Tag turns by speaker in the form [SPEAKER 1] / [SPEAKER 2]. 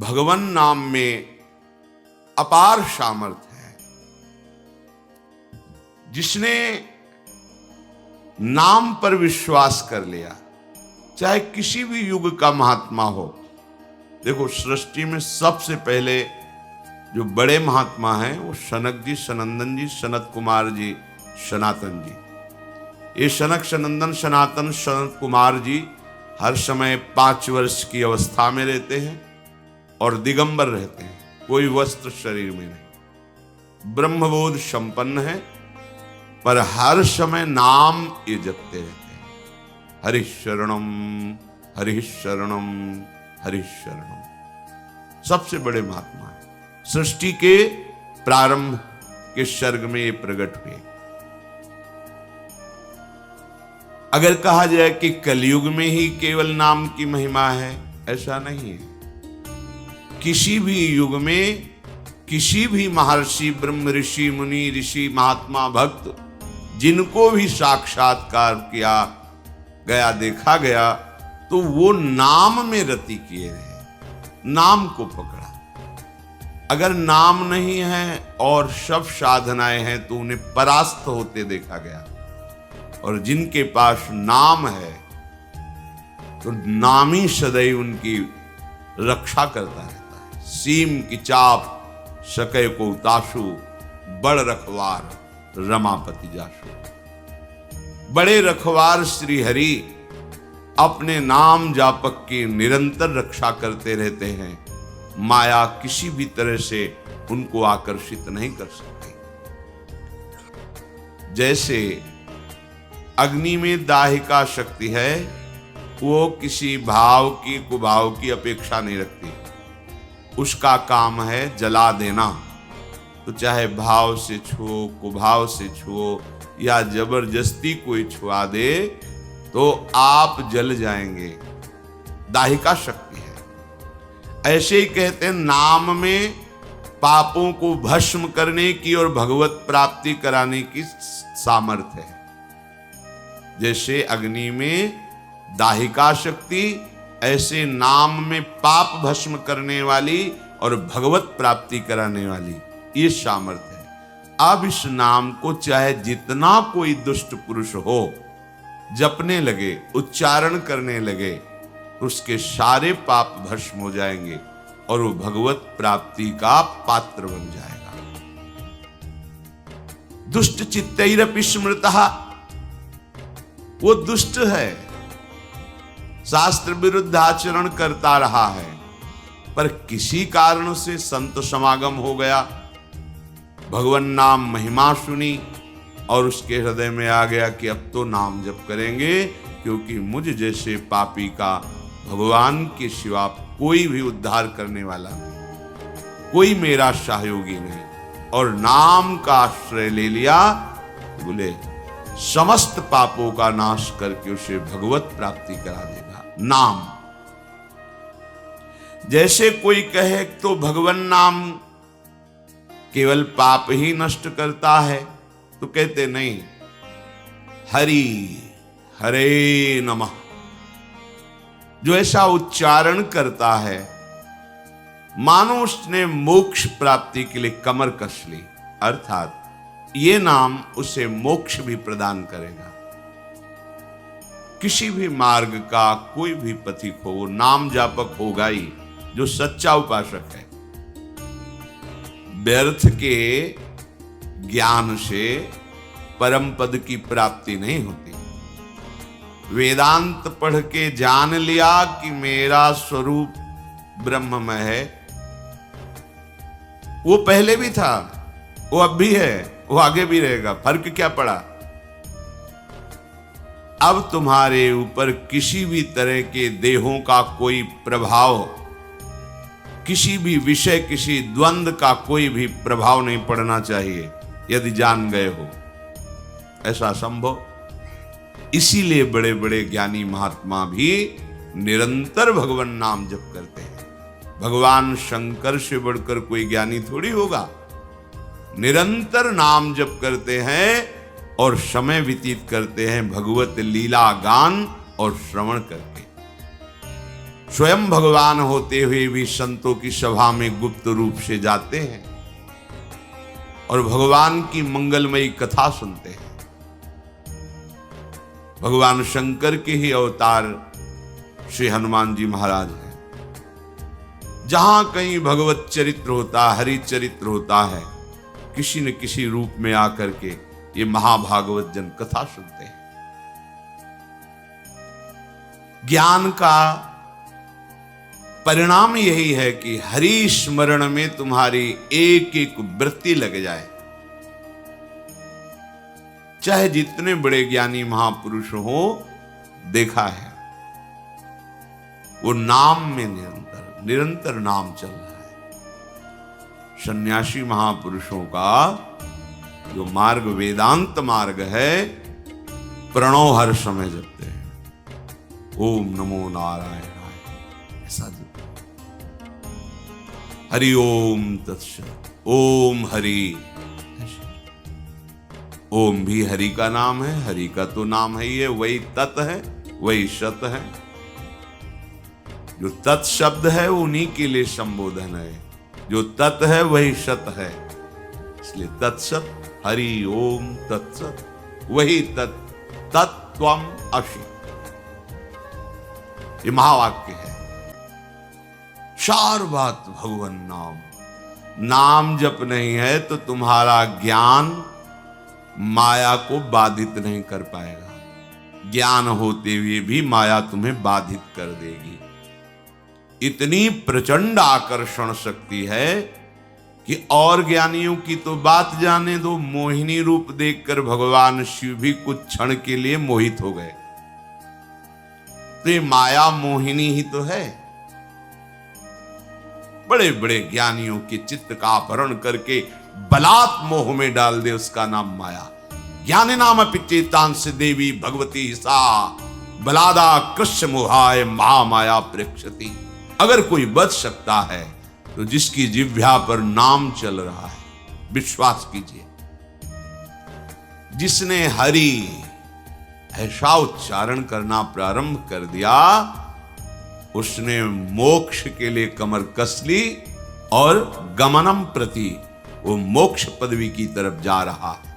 [SPEAKER 1] भगवान नाम में अपार सामर्थ्य है। जिसने नाम पर विश्वास कर लिया, चाहे किसी भी युग का महात्मा हो। देखो, सृष्टि में सबसे पहले जो बड़े महात्मा हैं वो सनक जी, सनंदन जी, सनत कुमार जी, सनातन जी। ये सनक, सनंदन, सनातन, सनत कुमार जी हर समय 5 वर्ष की अवस्था में रहते हैं और दिगंबर रहते हैं, कोई वस्त्र शरीर में नहीं, ब्रह्मबोध संपन्न है, पर हर समय नाम ये जपते रहते हैं। हरिः शरणम, हरिः शरणम, हरिः शरणम। सबसे बड़े महात्मा है, सृष्टि के प्रारंभ के सर्ग में ये प्रकट हुए। अगर कहा जाए कि कलयुग में ही केवल नाम की महिमा है, ऐसा नहीं है। किसी भी युग में किसी भी महर्षि, ब्रह्म ऋषि, मुनि ऋषि, महात्मा, भक्त, जिनको भी साक्षात्कार किया गया, देखा गया, तो वो नाम में रति किए रहे, नाम को पकड़ा। अगर नाम नहीं है और सब साधनाएं हैं तो उन्हें परास्त होते देखा गया। और जिनके पास नाम है तो नाम ही सदैव उनकी रक्षा करता रहता है। सीम की चाप सके को ताशु, बड़ रखवार रमापति जाशु। बड़े रखवार श्री हरि अपने नाम जापक की निरंतर रक्षा करते रहते हैं। माया किसी भी तरह से उनको आकर्षित नहीं कर सकती। जैसे अग्नि में दाहिका शक्ति है, वो किसी भाव की, कुभाव की अपेक्षा नहीं रखती। उसका काम है जला देना। तो चाहे भाव से छुओ, कुभाव से छुओ या जबरदस्ती कोई छुआ दे तो आप जल जाएंगे। दाहिका शक्ति है। ऐसे ही कहते हैं नाम में पापों को भस्म करने की और भगवत प्राप्ति कराने की सामर्थ्य है। जैसे अग्नि में दाहिका शक्ति, ऐसे नाम में पाप भस्म करने वाली और भगवत प्राप्ति कराने वाली ये सामर्थ्य है। अब इस नाम को चाहे जितना कोई दुष्ट पुरुष हो जपने लगे, उच्चारण करने लगे, तो उसके सारे पाप भस्म हो जाएंगे और वो भगवत प्राप्ति का पात्र बन जाएगा। दुष्ट चित्तैरपि स्मृतः, वो दुष्ट है, शास्त्र विरुद्ध आचरण करता रहा है, पर किसी कारण से संत समागम हो गया, भगवान नाम महिमा सुनी और उसके हृदय में आ गया कि अब तो नाम जप करेंगे, क्योंकि मुझ जैसे पापी का भगवान के सिवा कोई भी उद्धार करने वाला नहीं, कोई मेरा सहयोगी नहीं। और नाम का आश्रय ले लिया, बोले समस्त पापों का नाश करके उसे भगवत प्राप्ति करा देगा नाम। जैसे कोई कहे तो भगवान नाम केवल पाप ही नष्ट करता है, तो कहते नहीं, हरि हरे नमः जो ऐसा उच्चारण करता है मानो उसने मोक्ष प्राप्ति के लिए कमर कस ली, अर्थात ये नाम उसे मोक्ष भी प्रदान करेगा। किसी भी मार्ग का कोई भी पथिक हो, वो नाम जापक होगा ही, जो सच्चा उपासक है। व्यर्थ के ज्ञान से परम पद की प्राप्ति नहीं होती। वेदांत पढ़ के जान लिया कि मेरा स्वरूप ब्रह्ममय है, वो पहले भी था, वो अब भी है, वो आगे भी रहेगा, फर्क क्या पड़ा। अब तुम्हारे ऊपर किसी भी तरह के देहों का कोई प्रभाव, किसी भी विषय, किसी द्वंद्व का कोई भी प्रभाव नहीं पड़ना चाहिए, यदि जान गए हो। ऐसा संभव। इसीलिए बड़े बड़े ज्ञानी महात्मा भी निरंतर भगवान नाम जप करते हैं। भगवान शंकर से बढ़कर कोई ज्ञानी थोड़ी होगा। निरंतर नाम जप करते हैं और समय व्यतीत करते हैं भगवत लीला गान और श्रवण करके। स्वयं भगवान होते हुए भी संतों की सभा में गुप्त रूप से जाते हैं और भगवान की मंगलमयी कथा सुनते हैं। भगवान शंकर के ही अवतार श्री हनुमान जी महाराज हैं। जहां कहीं भगवत चरित्र होता, हरि चरित्र होता है, किसी न किसी रूप में आकर के ये महाभागवत जन कथा सुनते हैं। ज्ञान का परिणाम यही है कि हरि स्मरण में तुम्हारी एक एक वृत्ति लग जाए। चाहे जितने बड़े ज्ञानी महापुरुष हो, देखा है वो नाम में निरंतर नाम चल रहा है। सन्यासी महापुरुषों का जो मार्ग वेदांत मार्ग है, प्रणव हर समय जपते हैं, ओम नमो नारायणाय, ऐसा जपते। हरि ओम तत्सत, ओम हरि। ओम भी हरि का नाम है, हरि का तो नाम है ये, वही तत् है, वही सत है। जो तत् शब्द है उन्हीं के लिए संबोधन है, जो तत् है वही सत है, इसलिए तत्सत हरि ओम तत्सत, वही तत्त्वम असि, ये महावाक्य है। चार बात भगवान नाम जप नहीं है तो तुम्हारा ज्ञान माया को बाधित नहीं कर पाएगा। ज्ञान होते हुए भी माया तुम्हें बाधित कर देगी। इतनी प्रचंड आकर्षण शक्ति है कि और ज्ञानियों की तो बात जाने दो, मोहिनी रूप देखकर भगवान शिव भी कुछ क्षण के लिए मोहित हो गए। तो ये माया मोहिनी ही तो है। बड़े बड़े ज्ञानियों के चित्त का अपहरण करके बलात् मोह में डाल दे, उसका नाम माया। ज्ञानी नाम पिचेतांस देवी भगवती सा बलादा कृष्ण मोहाय महामाया प्रेक्षति। अगर कोई बच सकता है तो जिसकी जिह्वा पर नाम चल रहा है, विश्वास कीजिए, जिसने हरि ऐसा उच्चारण करना प्रारंभ कर दिया, उसने मोक्ष के लिए कमर कस ली और गमनम प्रति, वो मोक्ष पदवी की तरफ जा रहा है।